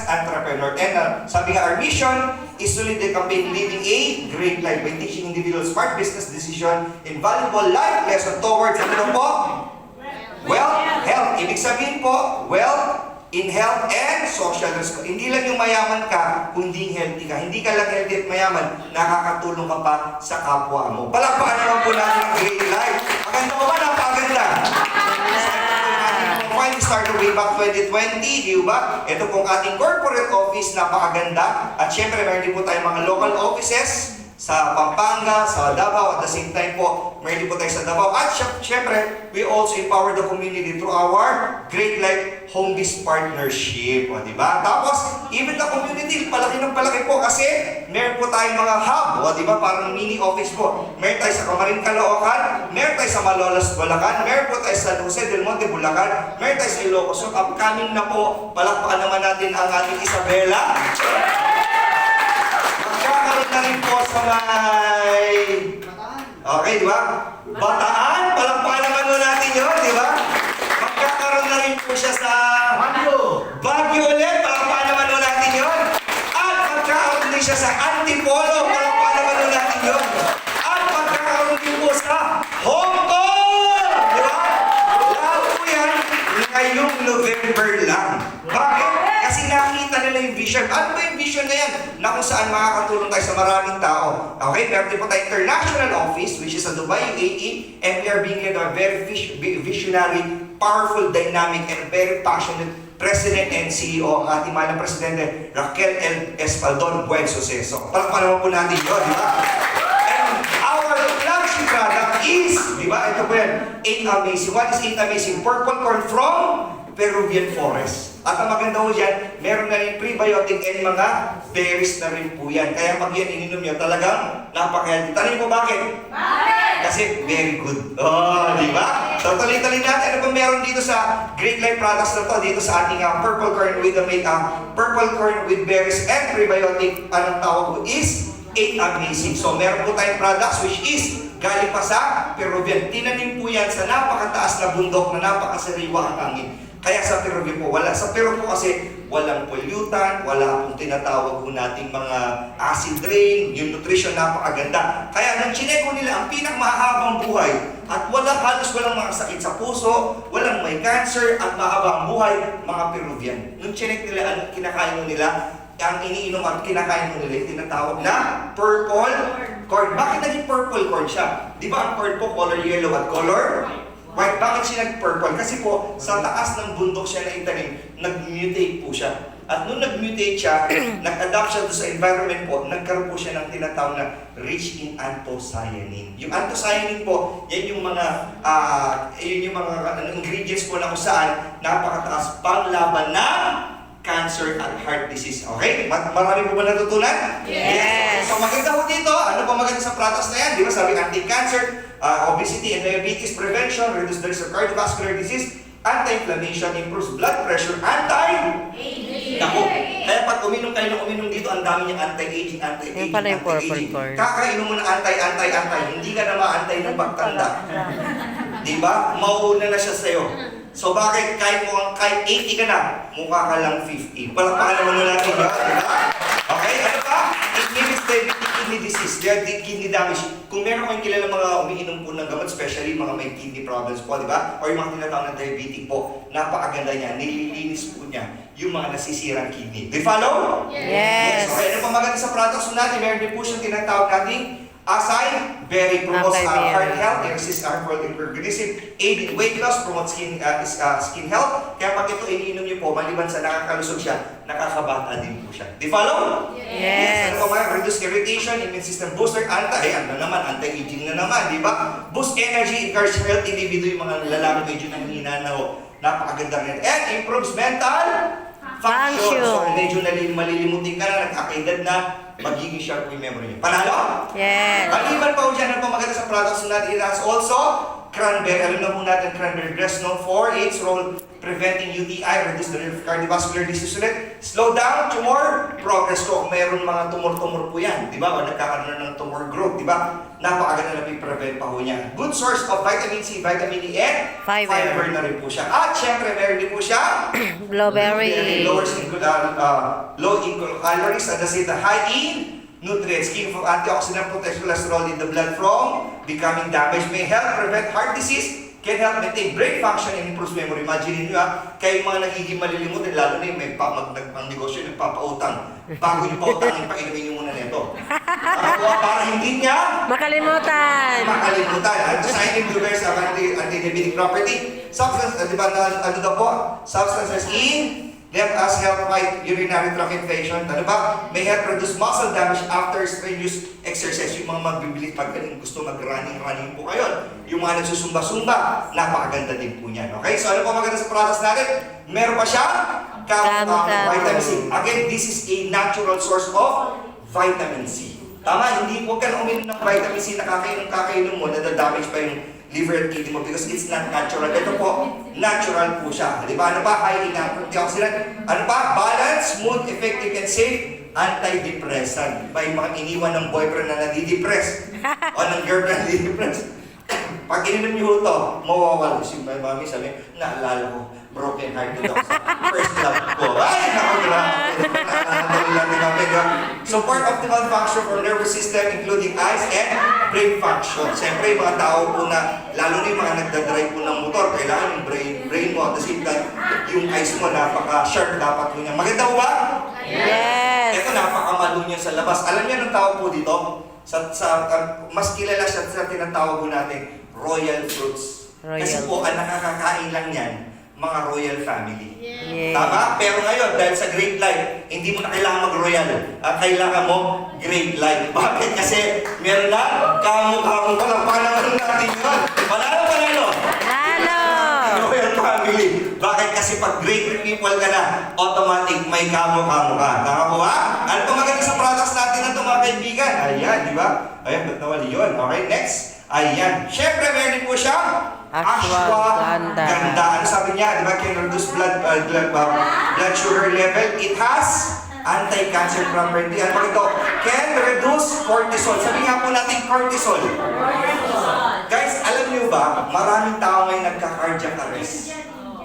entrepreneur. And sabi nga, our mission is to lead the campaign Living a Great Life by teaching individuals smart business decision and valuable life lesson towards ano po? Wealth, health. Ibig sabihin po, wealth in health and social risk. Hindi lang yung mayaman ka, kundi healthy ka. Hindi ka lang healthy at mayaman, nakakatulong ka pa sa kapwa mo. Palakpakan naman po natin ang great life. Maganda ba? Napakaganda. We started way back 2020, di ba? Ito pong ating corporate office, napakaganda. At syempre, meron din po tayong mga local offices sa Pampanga, sa Davao, at the same time po, meron din po tayo sa Davao. At syempre, we also empower the community through our Great Life Home Biz Partnership. O, di ba? Tapos, even the community, palaki ng palaki po kasi meron po tayong mga hub, o, di ba? Parang mini office po. Meron tayo sa Camarin, Caloocan, meron tayo sa Malolos, Bulacan, meron po tayo sa Jose del Monte, Bulacan, meron tayo sa Ilocos. So, upcoming na po, palakpakan naman natin ang ating Isabela. Magkakaroon na rin po sa may... Okay, di ba? Bataan, palakpakan naman po natin yun, di ba? Magkakaroon na rin po siya sa... Baguio ulit, palakpakan naman po natin yun. At magkakaroon din siya sa Antipolo, palakpakan naman po natin yun. At magkakaroon din po sa Hong Kong! Di ba? Lahat po yan ngayong November lang. Bakit? Kasi nakita nila yung vision. Ano ba yung vision na yan? Na kung saan makakatulong tayo sa maraming tao. Okay, meron din po tayo international office, which is sa Dubai, UAE, and we are being led by a very visionary, powerful, dynamic, and very passionate President and CEO, ang ating mahal na Presidente, Raquel L. Espaldon Buen Suceso. Palakpakan naman po natin yun, di ba? And our flagship product is, di ba? Ito po yan, 8 Amazing. What is 8 Amazing? Purple corn from Peruvian forest. At ang maganda po dyan, meron na rin prebiotic and mga berries na rin po yan. Kaya pag yan ininom nyo, talagang napaka-healthy. Tanong po bakit? Bakit? Kasi very good. Oh, di ba? So, tuloy-tuloy natin. Ano ba meron dito sa Great Life products na to? Dito sa ating purple corn with the purple corn with berries and prebiotic, anong tawag po is 8 Amazing. So, meron po tayong products which is galing pa sa Peruvian. Tinanim po yan sa napakataas na bundok na napakasariwa ang hangin. Kaya sa Peruvian po, wala. Sa Peru po kasi walang pollutant, wala pong tinatawag po nating mga acid rain, yung nutrition napakaganda. Kaya nang chineko nila ang pinakmahabang buhay at halos walang mga sakit sa puso, walang may cancer at mahabang buhay, mga Peruvian. Nung chinek nila, ang kinakain nila, ang iniinom at kinakain mo nila, yung tinatawag na purple corn. Bakit naging purple corn siya? Di ba ang corn po color yellow at color white? Bakit siya nag-purple? Kasi po, sa taas ng bundok siya na itanim, nag-mutate po siya. At nung nag-mutate siya, nag-adapt siya sa environment po, nagkaroon po siya ng tinatawag na rich in anthocyanin. Yung anthocyanin po, yan yung mga ingredients po na kung saan napakataas panglaban ng cancer at heart disease. Okay? Marami po ba natutunan? Yes! So maganda po dito, ano pa maganda sa products na yan? Di ba sabi anti-cancer, obesity and diabetes prevention, reduce the risk of cardiovascular disease, anti-inflammation, improves blood pressure, anti-aging. Naku, kaya pag uminom kayo ng uminom dito, ang dami niyang anti-aging, Yung pala yung purple corn. Kakainom mo ng anti, hindi ka na ma-antay ng pagtanda. Di ba? Mauuna na siya sa'yo. So bakit kahit 80 ka na, mukha ka lang 50. Palakpakan naman na natin yun, di ba? Okay, ano pa? It inhibits diabetic kidney disease, kidney damage. Kung meron kayong kilala mga umiinom po ng gamot, especially mga may kidney problems po, di ba? Or yung mga tinatawag na diabetic po, napakaganda niya, nililinis po niya yung mga nasisirang kidney. Do you follow? Yes! Okay, ano pa maganda sa products natin? Meron din po siyang tinatawag nating acai berry, promotes heart health, resist harmful organism, aid in weight loss, promotes skin health. Kaya pag ito iniinom niyo po, maliban sa nakakalusog siya, nakakabata din po siya. Di follow? Yes! Ano pa reduce irritation, immune system booster, anti-aging na naman, di ba? Boost energy, encourage health individual, yung mga lalaki medyo nanghihina na napakaganda rin. And improves mental function. So medyo malilimutin ka na, nagkakaedad na, magiging sharp yung memory niyo. Panalo? Yes! Maliban pa po dyan, ano pa maganda sa products natin, it has also cranberry. Alam na po natin, cranberry breast known for its role preventing UTI, reduce the risk of cardiovascular disease ulit. Slow down, tumor, progress ko. Kung meron mga tumor-tumor po yan, di ba? O nagkakaroon ng tumor growth, di ba? Napakaganda na prevent pa po niya. Good source of vitamin C, vitamin E, and fiber na rin po siya. At syempre, meron din po siya Blueberry. lowers in, low in calories at the same time high in nutrients. King of antioxidant protects cholesterol in the blood from becoming damaged. May help prevent heart disease, can help maintain brain function and improves memory. Imagine nyo kayo mga nagiging malilimutin, lalo na yung may ang negosyo, nagpapautang. Bago yung pautangin, painumin nyo muna nito. Para hindi niya Makalimutan. At sa akin, blueberries have anti-diabetic property. Substances, di ba, ano daw po? Substances in them as help fight urinary tract infection. Ano ba? May help reduce muscle damage after strenuous exercise. Yung mga magbibilis pag gusto mag-running po kayo. Yung mga nagsusumba-sumba, napakaganda din po niyan. Okay? So ano po maganda sa products natin? Meron pa siya? Vitamin C. Again, this is a natural source of vitamin C. Tama, hindi po ka na uminom ng vitamin C na kakainom mo, nadadamage pa yung liver and kidney mo because it's not natural. Ito po, natural po siya. Di ba? Ano pa? High in antioxidant. Ano pa? Balance, smooth, effective, and safe, antidepressant. Di ba? Yung mga iniwan ng boyfriend na nadidepress o ng girlfriend na nadidepress. Pag ininom niyo ito, mawawala. Si mami sabi, naalala ko, broken hearted ako sa first love ko. Ay, naku, grabe. Support optimal function for nervous system including eyes and brain function. Siyempre, yung mga tao po na, lalo na yung mga nagdadrive po ng motor, kailangan yung brain mo at the same time, yung eyes mo napaka-sharp dapat po niya. Maganda po ba? Yes. Ito, napakamalo niya sa labas. Alam niyo anong tawag po dito? Mas kilala siya sa tinatawag po natin, royal fruits. Kasi po, ang nakakakain lang yan, mga royal family. Yes. Tama? Pero ngayon, dahil sa Great Life, hindi mo na kailangan mag-royal. Kailangan mo Great Life. Bakit? Kasi meron na, kamukha-mukha lang. Pangalan natin yun. Panalo. Lalo. Royal family. Bakit? Kasi pag great people ka na, automatic may kamukha-mukha. Nakakuha? Ano pa maganda sa products natin na ito, mga kaibigan? Ayan, di ba? Ayan, ba't nawali yun? Okay, next. Ayan. Siyempre, meron po siya. Ashwagandha. Ganda. Ano sabi niya? Di ba? Can reduce blood sugar level. It has anti-cancer property. Ano ba ito? Can reduce cortisol. Sabi nga po natin cortisol. Guys, alam niyo ba, maraming tao ngayon nagka-cardiac arrest.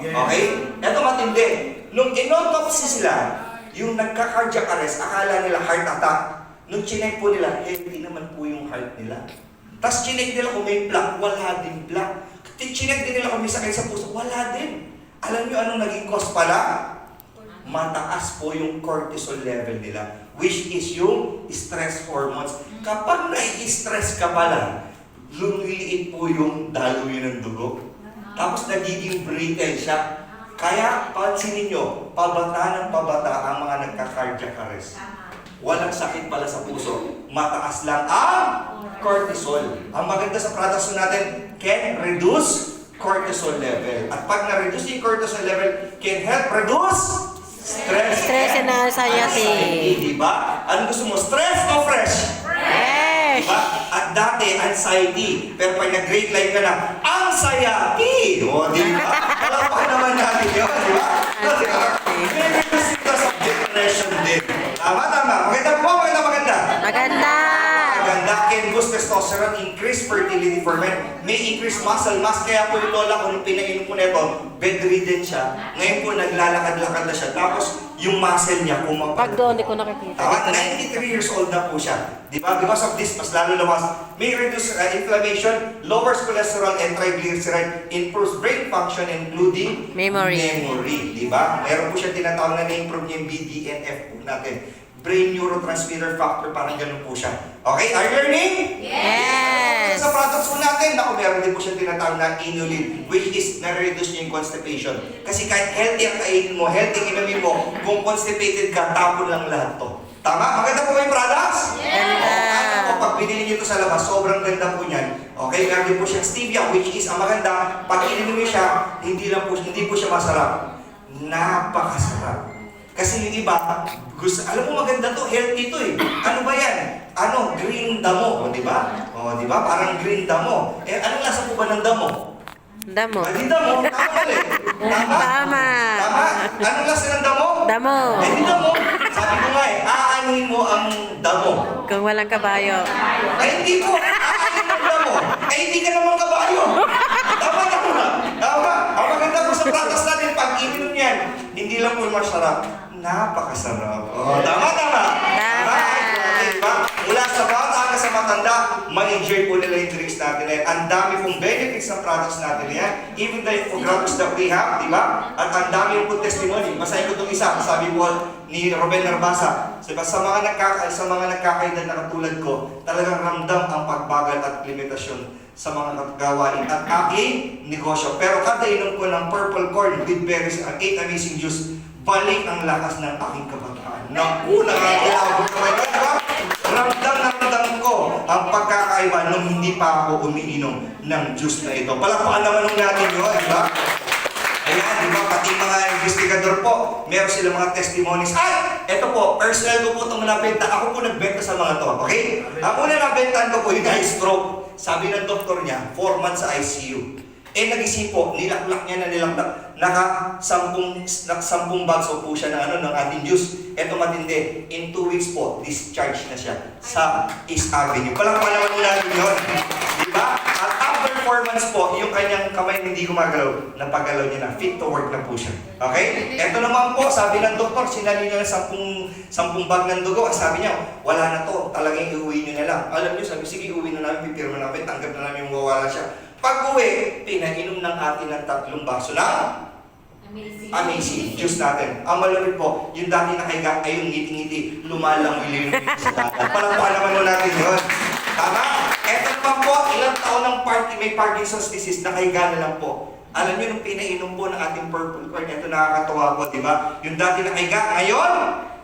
Okay? Ito matindi. Nung in-autopsy sila, yung nagka-cardiac arrest, akala nila heart attack. Nung chinek po nila, healthy naman po yung heart nila. Tapos chinek nila kung may plaque, wala din plaque. Chinek din nila kung may sakit sa puso, wala din. Alam niyo anong naging cause pala? Mataas po yung cortisol level nila, which is yung stress hormones. Kapag nai-stress ka pala, lumiliit po yung daluyan ng dugo. Tapos nagiging brittle siya. Kaya pansinin nyo, pabata ng pabata ang mga nagka-cardiac arrest. Walang sakit pala sa puso. Mataas lang ang cortisol. Ang maganda sa products natin, can reduce cortisol level. At pag na-reduce yung cortisol level, can help reduce stress and anxiety. Diba? Anong gusto mo? Stress o fresh? Fresh. Diba? At dati, anxiety. Pero pag nag-great life ka na, anxiety! O, diba? Alam pa naman natin yun, diba? May reduce ito sa depression din. Tama. Maganda. Maganda. Can boost testosterone, increase fertility for men, may increase muscle mass. Kaya po yung lola ko, nung pinainom ko nito, bedridden siya. Ngayon po, naglalakad-lakad na siya. Tapos, yung muscle niya, Pag doon, di ko nakikita. tama, 93 years old na po siya. Di ba? Because of this, mas lalo lumas. May reduce inflammation, lowers cholesterol and triglyceride, improves brain function, including Memory. Di ba? Meron po siya tinatawag na na-improve yung BDNF po natin. Brain neurotransmitter factor, parang ganun po siya. Okay, are you learning? Yes. Sa products po natin, meron din po siya tinatawag na inulin, which is na-reduce niya yung constipation. Kasi kahit healthy ang kainin mo, healthy inumin mo, kung constipated ka, tapon lang lahat to. Tama? Maganda po yung products? Ganda. Pag binili niyo ito sa labas, sobrang ganda po niyan. Okay, meron din po siyang stevia, which is ang maganda, pag ininom niyo siya, hindi po siya masarap. Napakasarap. Kasi yung iba, gusto, alam mo maganda to, healthy to eh. Ano ba yan? Ano, green damo, di ba? O, di ba? Parang green damo. Eh, anong lasa po ba ng damo? Damo. Hindi damo, tama mali. Tama? Tama. Tama? Anong lasa ng damo? Damo. Eh, di damo. Sabi ko nga eh, aanin mo ang damo. Kung walang kabayo. Ay, hindi po. Aanin mo ang damo. Eh, hindi ka naman kabayo. Tama. Ang maganda po sa pratas natin, pag ininom yan, hindi lang po masarap, napakasarap. Oh, tama. Tama. Diba? Mula sa bata hanggang sa matanda, ma-enjoy po nila yung drinks natin na yan. Ang dami pong benefits ng products natin na yan. Even the infographics that we have, di ba? At ang dami po testimony. Basahin ko itong isa. Sabi po ni Ruben Narbasa, diba? Sa mga nagkakaedad na katulad ko, talagang ramdam ang pagbagal at limitasyon sa mga gawain at aking negosyo. Pero kada inom ko ng purple corn with berries at 8 amazing juice, balik ang lakas ng aking kabataan. Naku, nakakilabot naman yun, diba? Ramdam ko ang pagkakaiba nung hindi pa ako umiinom ng juice na ito. Palakpakan naman nung natin yun, diba? Ayan, diba? Pati mga investigador po, meron silang mga testimonies. Ay! Ito po, personal ko po itong nabenta. Ako po nagbenta sa mga to, okay? Ang una nabentan ko po yung eye stroke. Sabi ng doktor niya, 4 months sa ICU. Eh, nagising po, nilaklak niya na nilaktak. Naka-10 bags po siya ng ating juice. Eto matindi, in 2 weeks po, discharge na siya sa East Avenue. Palakpakan naman natin yun. Diba? At after 4 months po, yung kanyang kamay hindi gumagalaw, napagalaw niya na, fit to work na po siya. Okay? Eto naman po, sabi ng doktor, sinali niya na 10 bag ng dugo. Sabi niya, wala na to, talagang iuwi niyo na lang. Alam niyo, sabi, sige, iuwi na namin, pipirma namin, tanggap na namin yung mawala siya. Pag-uwi, pinainom ng atin ng 3 baso na amazing juice natin. Ang malamig po, yung dati nakahiga ay yung ngiti-ngiti, lumalang-ilim sa datan. Palakpakan naman mo natin yun. Tama? Eto naman po, ilang taon ng may Parkinson's disease, nakahiga na lang po. Alam niyo, nung pinainom po ng ating purple corn, ito nakakatawa po, di ba? Yung dati nakahiga, ngayon,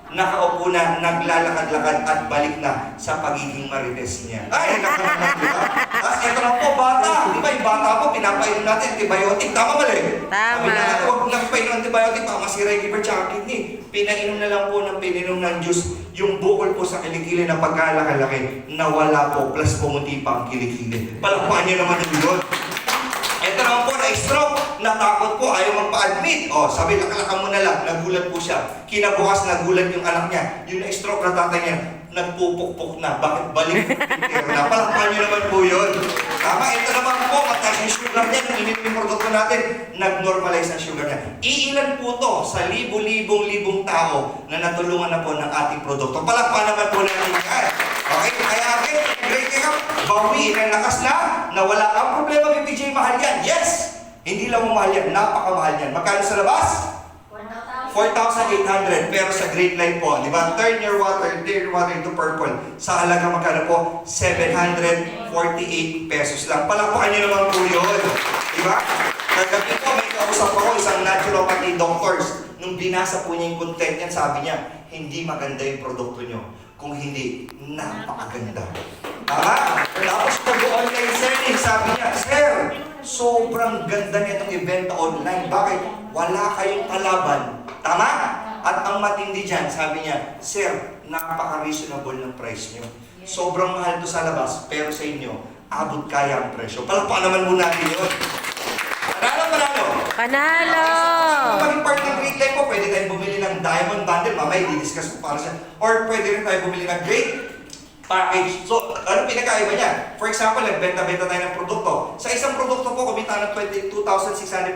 nakaupo na, naglalakad-lakad at balik na sa pagiging marites niya. Ay, nakakatawa, di ba? Tapos ito na po, bata. Di ba yung bata po, pinapainom natin antibiotic. Tama mali? Tama. Sabi na, huwag nagpainom antibiotic, baka masira yung liver tsaka kidney. Pinainom na lang po ng pininom ng juice, yung bukol po sa kilikili na pagkalaki-laki, nawala po, plus pumunti pa ang kilikili. Palakpakan niyo naman yun. Ito naman po, na-stroke, natakot po, ayaw magpa-admit. O, sabi, lakalakan mo na lang, nagulat po siya. Kinabukas, nagulat yung anak niya. Yung na-stroke na tatay niya, nagpupukpok na. Bakit balik na? Palakpakan niyo naman po yun. Tama, ito naman po, mataas yung sugar niya. Nung ininom yung produkto natin, nag-normalize ang sugar niya. Iilan po to sa libo-libong tao na natulungan na po ng ating produkto. Palakpakan naman po natin yan. Okay, kaya akin, great up, bawiin ang lakas na, nawala ang problema, BPJ, mahal yan. Yes! Hindi lang mo mahal yan, napakamahal yan. Magkano sa labas? 4,800. Pero sa Great Life po, di ba? Turn your water into purple. Sa halaga magkano po? 748 pesos lang. Palakpakan niyo naman po yun. Di ba? Kagabi po, may kausap ako, isang naturopathy doctors. Nung binasa po niya yung content niyan, sabi niya, hindi maganda yung produkto niyo. Kung hindi, napakaganda. Tama? Tapos nag-online selling, sabi niya, Sir, sobrang ganda nitong ibenta online. Bakit? Wala kayong kalaban. Tama? At ang matindi dyan, sabi niya, Sir, napaka-reasonable ng price niyo. Sobrang mahal to sa labas, pero sa inyo, abot kaya ang presyo. Palakpakan naman muna natin yun. Panalo! Panalo! Kung maging part ng Great Life po, pwede tayong bumili ng diamond bundle. Mamaya, i-discuss ko para siya. Or pwede rin tayo bumili ng great package. So, ano pinakaiba niya? For example, nagbenta-benta tayo ng produkto. Sa isang produkto po, kumita ng 22,600